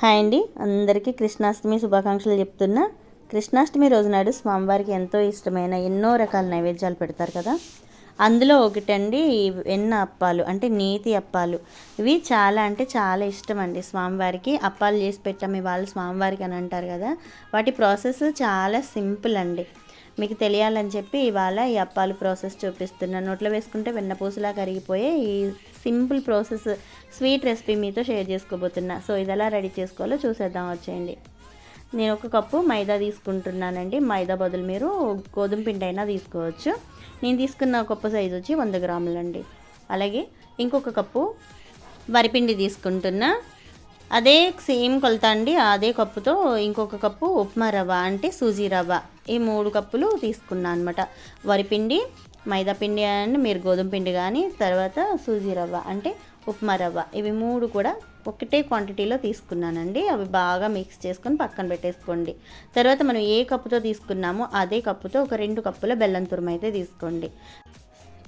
Hi అండి, అందరికీ కృష్ణాష్టమి శుభాకాంక్షలు చెప్తున్నా. కృష్ణాష్టమి రోజు నాడు స్వామివారికి ఎంతో ఇష్టమైన ఎన్నో రకాల నైవేద్యాలు పెడతారు కదా. అందులో ఒకటండి వెన్న అప్పాలు, అంటే నేతి అప్పాలు. ఇవి చాలా అంటే చాలా ఇష్టం అండి స్వామివారికి. అప్పాలు చేసి పెట్టాము ఇవాళ స్వామివారికి అని అంటారు కదా. వాటి ప్రాసెస్ చాలా సింపుల్ అండి. మీకు తెలియాలని చెప్పి ఇవాళ ఈ అప్పాలు ప్రాసెస్ చూపిస్తున్నాను. నోట్లో వేసుకుంటే వెన్నపూసలా కరిగిపోయే ఈ సింపుల్ ప్రాసెస్ స్వీట్ రెసిపీ మీతో షేర్ చేసుకోబోతున్నా. సో ఇది ఎలా రెడీ చేసుకోవాలో చూసేద్దాం, వచ్చేయండి. నేను ఒక కప్పు మైదా తీసుకుంటున్నానండి. మైదా బదులు మీరు గోధుమ పిండి అయినా తీసుకోవచ్చు. నేను తీసుకున్న కప్పు సైజు వచ్చి 100 గ్రాములండి. అలాగే ఇంకొక కప్పు వరిపిండి తీసుకుంటున్నా. అదే సేమ్ కొలత అండి. అదే కప్పుతో ఇంకొక కప్పు ఉప్మా రవ్వ, అంటే సూజీ రవ్వ, ఈ 3 కప్పులు తీసుకున్నాను అనమాట. వరిపిండి, మైదా పిండి అండ్ మీరు గోధుమ పిండి కానీ, తర్వాత సూజీ రవ్వ అంటే ఉప్మా రవ్వ, ఇవి 3 కూడా ఒకటే క్వాంటిటీలో తీసుకున్నానండి. అవి బాగా మిక్స్ చేసుకొని పక్కన పెట్టేసుకోండి. తర్వాత మనం ఏ కప్పుతో తీసుకున్నామో అదే కప్పుతో ఒక 2 కప్పుల బెల్లం తురుము అయితే తీసుకోండి.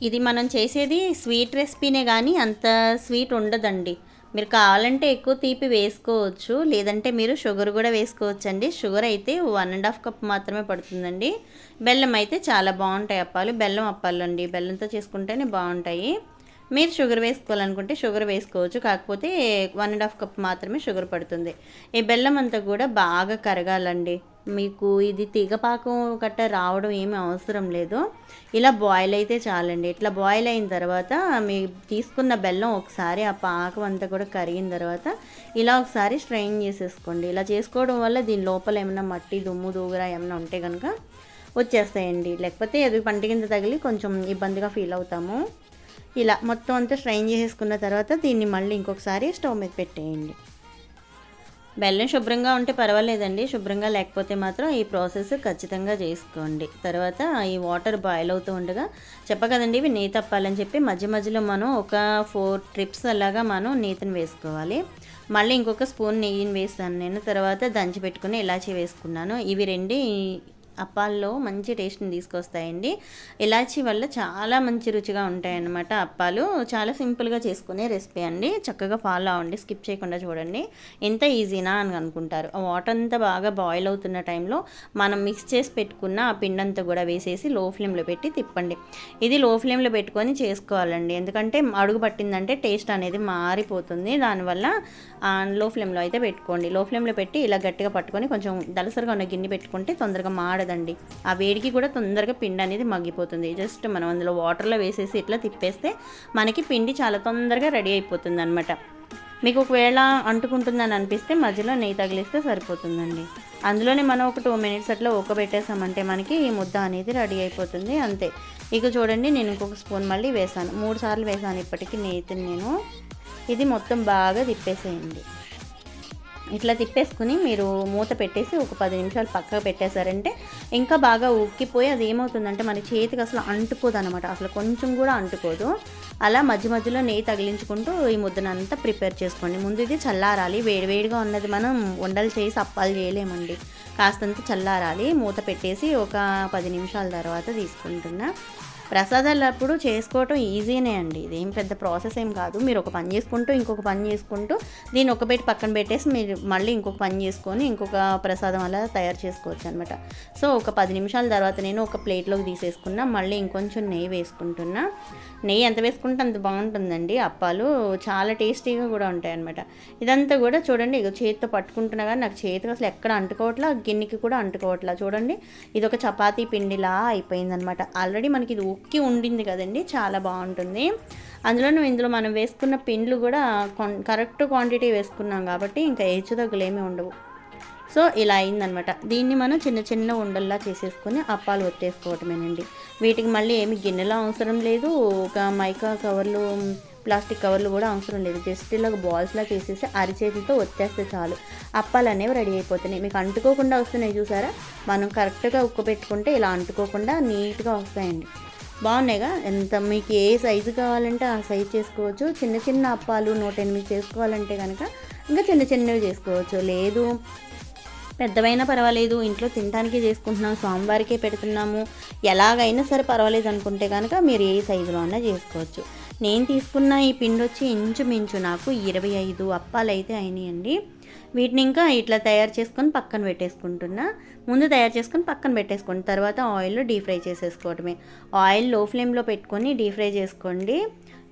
ఇది మనం చేసేది స్వీట్ రెసిపీనే కానీ అంత స్వీట్ ఉండదండి. మీరు కావాలంటే ఎక్కువ తీపి వేసుకోవచ్చు, లేదంటే మీరు షుగర్ కూడా వేసుకోవచ్చు అండి. షుగర్ అయితే 1.5 కప్ మాత్రమే పడుతుందండి. బెల్లం అయితే చాలా బాగుంటాయి అప్పాలు. బెల్లం అప్పాలు అండి, బెల్లంతో చేసుకుంటేనే బాగుంటాయి. మీరు షుగర్ వేసుకోవాలనుకుంటే షుగర్ వేసుకోవచ్చు, కాకపోతే 1.5 కప్ మాత్రమే షుగర్ పడుతుంది. ఈ బెల్లం అంతా కూడా బాగా కరగాలండి. మీకు ఇది తీగపాకం గట్ట రావడం ఏమీ అవసరం లేదు. ఇలా బాయిల్ అయితే చాలండి. ఇట్లా బాయిల్ అయిన తర్వాత మీ తీసుకున్న బెల్లం ఒకసారి ఆ పాకం అంతా కూడా కరిగిన తర్వాత ఇలా ఒకసారి స్ట్రెయిన్ చేసేసుకోండి. ఇలా చేసుకోవడం వల్ల దీని లోపల ఏమైనా మట్టి దుమ్ము దూగరా ఏమైనా ఉంటే కనుక వచ్చేస్తాయండి. లేకపోతే అది పంట కింద తగిలి కొంచెం ఇబ్బందిగా ఫీల్ అవుతాము. ఇలా మొత్తం అంతా స్ట్రెయిన్ చేసేసుకున్న తర్వాత దీన్ని మళ్ళీ ఇంకొకసారి స్టవ్ మీద పెట్టేయండి. బెల్లం శుభ్రంగా ఉంటే పర్వాలేదండి, శుభ్రంగా లేకపోతే మాత్రం ఈ ప్రాసెస్ ఖచ్చితంగా చేసుకోండి. తర్వాత ఈ వాటర్ బాయిల్ అవుతూ ఉండగా చెప్పకదండి ఇవి నేతి అప్పాలని చెప్పి మధ్య మధ్యలో మనం ఒక 4 ట్రిప్స్ అలాగా మనం నేతిని వేసుకోవాలి. మళ్ళీ ఇంకొక స్పూన్ నెయ్యిని వేస్తాను నేను. తర్వాత దంచి పెట్టుకుని ఇలాచీ వేసుకున్నాను. ఇవి 2 అప్పాల్లో మంచి టేస్ట్ని తీసుకొస్తాయండి. ఇలాచీ వల్ల చాలా మంచి రుచిగా ఉంటాయన్నమాట అప్పాలు. చాలా సింపుల్గా చేసుకునే రెసిపీ అండి. చక్కగా ఫాలో అవ్వండి, స్కిప్ చేయకుండా చూడండి. ఎంత ఈజీనా అని అనుకుంటారు. ఆ వాటర్ అంతా బాగా బాయిల్ అవుతున్న టైంలో మనం మిక్స్ చేసి పెట్టుకున్న ఆ పిండంతా కూడా వేసేసి లో ఫ్లేమ్లో పెట్టి తిప్పండి. ఇది లో ఫ్లేమ్లో పెట్టుకొని చేసుకోవాలండి, ఎందుకంటే అడుగు పట్టిందంటే టేస్ట్ అనేది మారిపోతుంది. దానివల్ల లో ఫ్లేమ్లో అయితే పెట్టుకోండి. లో ఫ్లేమ్లో పెట్టి ఇలా గట్టిగా పట్టుకొని కొంచెం దలసరిగా ఉన్న గిన్నె పెట్టుకుంటే తొందరగా మాడదండి. ఆ వేడికి కూడా తొందరగా పిండి అనేది మగ్గిపోతుంది. జస్ట్ మనం అందులో వాటర్లో వేసేసి ఇట్లా తిప్పేస్తే మనకి పిండి చాలా తొందరగా రెడీ అయిపోతుంది అనమాట. మీకు ఒకవేళ అంటుకుంటుందని అనిపిస్తే మధ్యలో నెయ్యి తగిలిస్తే సరిపోతుందండి. అందులోనే మనం ఒక 2 మినిట్స్ అట్లా ఉక్కబెట్టేసామంటే మనకి ఈ ముద్ద అనేది రెడీ అయిపోతుంది, అంతే. ఇక చూడండి, నేను ఇంకొక స్పూన్ మళ్ళీ వేసాను. 3 సార్లు వేసాను ఇప్పటికీ నెయ్యిని నేను. ఇది మొత్తం బాగా తిప్పేసేయండి. ఇట్లా తిప్పేసుకుని మీరు మూత పెట్టేసి ఒక 10 నిమిషాలు పక్కకు పెట్టేశారంటే ఇంకా బాగా ఉక్కిపోయి అది ఏమవుతుందంటే మన చేతికి అసలు అంటుకోదు అనమాట. అసలు కొంచెం కూడా అంటుకోదు. అలా మధ్య మధ్యలో నెయ్యి తగిలించుకుంటూ ఈ ముద్దనంతా ప్రిపేర్ చేసుకోండి. ముందు ఇది చల్లారాలి. వేడివేడిగా ఉన్నది మనం ఉండలు చేసి అప్పాలు చేయలేమండి. కాస్తంత చల్లారాలి. మూత పెట్టేసి ఒక 10 నిమిషాల తర్వాత తీసుకుంటున్నా. ప్రసాదాలు అప్పుడు చేసుకోవటం ఈజీనే అండి. ఇదేం పెద్ద ప్రాసెస్ ఏం కాదు. మీరు ఒక పని చేసుకుంటూ ఇంకొక పని చేసుకుంటూ దీన్ని ఒక పెట్టి పక్కన పెట్టేసి మీరు మళ్ళీ ఇంకొక పని చేసుకొని ఇంకొక ప్రసాదం అలా తయారు చేసుకోవచ్చు అనమాట. సో ఒక 10 నిమిషాల తర్వాత నేను ఒక ప్లేట్లోకి తీసేసుకున్నా. మళ్ళీ ఇంకొంచెం నెయ్యి వేసుకుంటున్నా. నెయ్యి ఎంత వేసుకుంటే అంత బాగుంటుందండి. అప్పాలు చాలా టేస్టీగా కూడా ఉంటాయి అనమాట. ఇదంతా కూడా చూడండి, ఇక చేతితో పట్టుకుంటున్నా కానీ నాకు చేతికి అసలు ఎక్కడ అంటుకోవట్లా, గిన్నెకి కూడా అంటుకోవట్లా. చూడండి, ఇది ఒక చపాతీ పిండిలా అయిపోయిందనమాట. ఆల్రెడీ మనకి ఇది ఉక్కి ఉండింది కదండి, చాలా బాగుంటుంది. ఇందులో మనం వేసుకున్న పిండ్లు కూడా కరెక్ట్ క్వాంటిటీ వేసుకున్నాం కాబట్టి ఇంకా హెచ్చుతగ్గులేమీ ఉండవు. సో ఇలా అయిందనమాట. దీన్ని మనం చిన్న చిన్న ఉండల్లా చేసేసుకొని అప్పాలు ఒత్తేసుకోవటమేనండి. వీటికి మళ్ళీ ఏమి గిన్నెలో అవసరం లేదు, ఒక మైకా కవర్లు ప్లాస్టిక్ కవర్లు కూడా అవసరం లేదు. జస్ట్ ఇలా బాల్స్లా చేసేసి అరిచేతితో ఒత్తేస్తే చాలు, అప్పాలు అనేవి రెడీ అయిపోతున్నాయి. మీకు అంటుకోకుండా వస్తున్నాయి చూసారా. మనం కరెక్ట్గా ఉక్కపెట్టుకుంటే ఇలా అంటుకోకుండా నీట్గా వస్తాయండి. బాగున్నాయిగా. ఎంత మీకు ఏ సైజు కావాలంటే ఆ సైజు చేసుకోవచ్చు. చిన్న చిన్న అప్పాలు 108 చేసుకోవాలంటే కనుక ఇంకా చిన్న చిన్నవి చేసుకోవచ్చు. లేదు పెద్దవైనా పర్వాలేదు, ఇంట్లో తినడానికి చేసుకుంటున్నాం, స్వామివారికే పెడుతున్నాము, ఎలాగైనా సరే పర్వాలేదు అనుకుంటే కనుక మీరు ఏ సైజులో అయినా చేసుకోవచ్చు. నేను తీసుకున్న ఈ పిండి వచ్చి ఇంచుమించు నాకు 25 అప్పాలు అయితే అయినాయండి. వీటిని ఇంకా ఇట్లా తయారు చేసుకొని పక్కన పెట్టేసుకుంటున్నా. ముందు తయారు చేసుకొని పక్కన పెట్టేసుకోండి, తర్వాత ఆయిల్లో డీప్ ఫ్రై చేసేసుకోవడమే. ఆయిల్ లో ఫ్లేమ్లో పెట్టుకొని డీప్ ఫ్రై చేసుకోండి.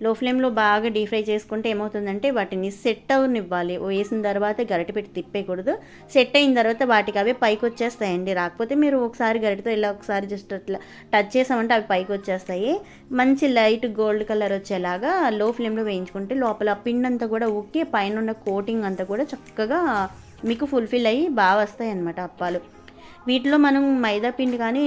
లో ఫ్లేమ్లో బాగా డీప్ ఫ్రై చేసుకుంటే ఏమవుతుందంటే వాటిని సెట్ అవనివ్వాలి. వేసిన తర్వాత గరిటె పెట్టి తిప్పేయకూడదు. సెట్ అయిన తర్వాత వాటికి అవే పైకి వచ్చేస్తాయండి. రాకపోతే మీరు ఒకసారి గరిటెతో ఇలా ఒకసారి జస్ట్ అట్లా టచ్ చేసామంటే అవి పైకి వచ్చేస్తాయి. మంచి లైట్ గోల్డ్ కలర్ వచ్చేలాగా లో ఫ్లేమ్లో వేయించుకుంటే లోపల పిండి అంతా కూడా ఉక్కి పైన ఉన్న కోటింగ్ అంతా కూడా చక్కగా మీకు ఫుల్ఫిల్ అయ్యి బాగా వస్తాయి అన్నమాట అప్పాలు. వీటిలో మనం మైదా పిండి కానీ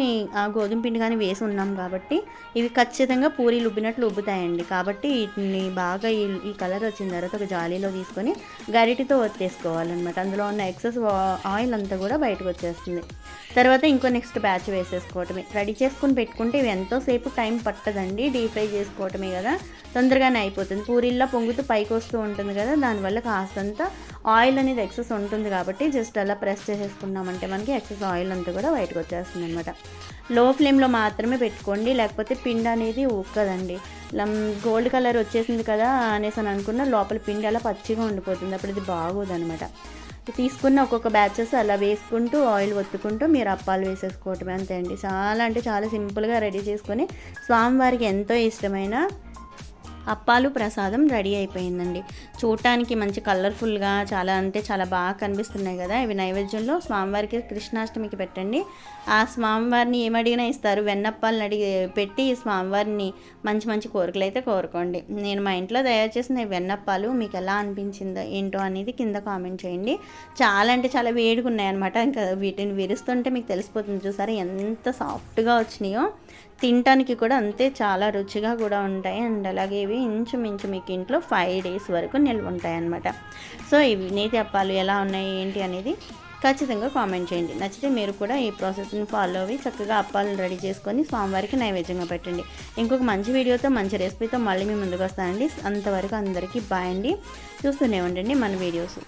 గోధుమ పిండి కానీ వేసి ఉన్నాం కాబట్టి ఇవి ఖచ్చితంగా పూరీలు ఉబ్బినట్లు ఉబ్బుతాయండి. కాబట్టి వీటిని బాగా ఈ కలర్ వచ్చిన తర్వాత ఒక జాలీలో తీసుకొని గరిటితో ఒత్తేసుకోవాలన్నమాట. అందులో ఉన్న ఎక్సెస్ ఆయిల్ అంతా కూడా బయటకు వచ్చేస్తుంది. తర్వాత ఇంకో నెక్స్ట్ బ్యాచ్ వేసేసుకోవటమే. రెడీ చేసుకుని పెట్టుకుంటే ఇవి ఎంతోసేపు టైం పట్టదండి. డీప్ ఫ్రై చేసుకోవటమే కదా, తొందరగానే అయిపోతుంది. పూరీల్లో పొంగుతూ పైకి వస్తూ ఉంటుంది కదా, దానివల్ల కాస్తంత ఆయిల్ అనేది ఎక్సెస్ ఉంటుంది కాబట్టి జస్ట్ అలా ప్రెస్ చేసేసుకున్నామంటే మనకి ఎక్సెస్ ఆయిల్ అంతా కూడా బయటకు వచ్చేస్తుంది అనమాట. లో ఫ్లేమ్లో మాత్రమే పెట్టుకోండి, లేకపోతే పిండి అనేది ఉక్కదండి. గోల్డ్ కలర్ వచ్చేసింది కదా అనేసి అని అనుకున్న లోపల పిండి అలా పచ్చిగా ఉండిపోతుంది, అప్పుడు ఇది బాగోదనమాట. తీసుకున్న ఒక్కొక్క బ్యాచెస్ అలా వేసుకుంటూ ఆయిల్ ఒత్తుకుంటూ మీరు అప్పాలు వేసేసుకోవటమే, అంతే అండి. చాలా అంటే చాలా సింపుల్గా రెడీ చేసుకొని స్వామివారికి ఎంతో ఇష్టమైన అప్పాలు ప్రసాదం రెడీ అయిపోయిందండి. చూడటానికి మంచి కలర్ఫుల్గా చాలా అంటే చాలా బాగా కనిపిస్తున్నాయి కదా. ఇవి నైవేద్యంలో స్వామివారికి కృష్ణాష్టమికి పెట్టండి. ఆ స్వామివారిని ఏమడిగినా ఇస్తారు. వెన్నప్పాలను పెట్టి స్వామివారిని మంచి మంచి కోరికలు అయితే కోరుకోండి. నేను మా ఇంట్లో తయారు చేసిన వెన్నప్పాలు మీకు ఎలా అనిపించిందో ఏంటో అనేది కింద కామెంట్ చేయండి. చాలా అంటే చాలా వేడిగా ఉన్నాయన్నమాట. ఇంకా వీటిని విరుస్తుంటే మీకు తెలిసిపోతుంది, చూసారా ఎంత సాఫ్ట్గా వచ్చినాయో. తినటానికి కూడా అంతే చాలా రుచిగా కూడా ఉంటాయి. అండ్ అలాగే ఇవి ఇంచుమించు మీకు ఇంట్లో 5 days వరకు నిల్వ ఉంటాయి అన్నమాట. సో ఇవి నేతి అప్పాలు ఎలా ఉన్నాయి ఏంటి అనేది ఖచ్చితంగా కామెంట్ చేయండి. నచ్చితే మీరు కూడా ఈ ప్రాసెస్ని ఫాలో అయ్యి చక్కగా అప్పాలను రెడీ చేసుకొని స్వామివారికి నైవేద్యంగా పెట్టండి. ఇంకొక మంచి వీడియోతో మంచి రెసిపీతో మళ్ళీ మీ ముందుకు వస్తానండి. అంతవరకు అందరికీ బాయ్ అండి. చూస్తూనే ఉండండి మన వీడియోస్.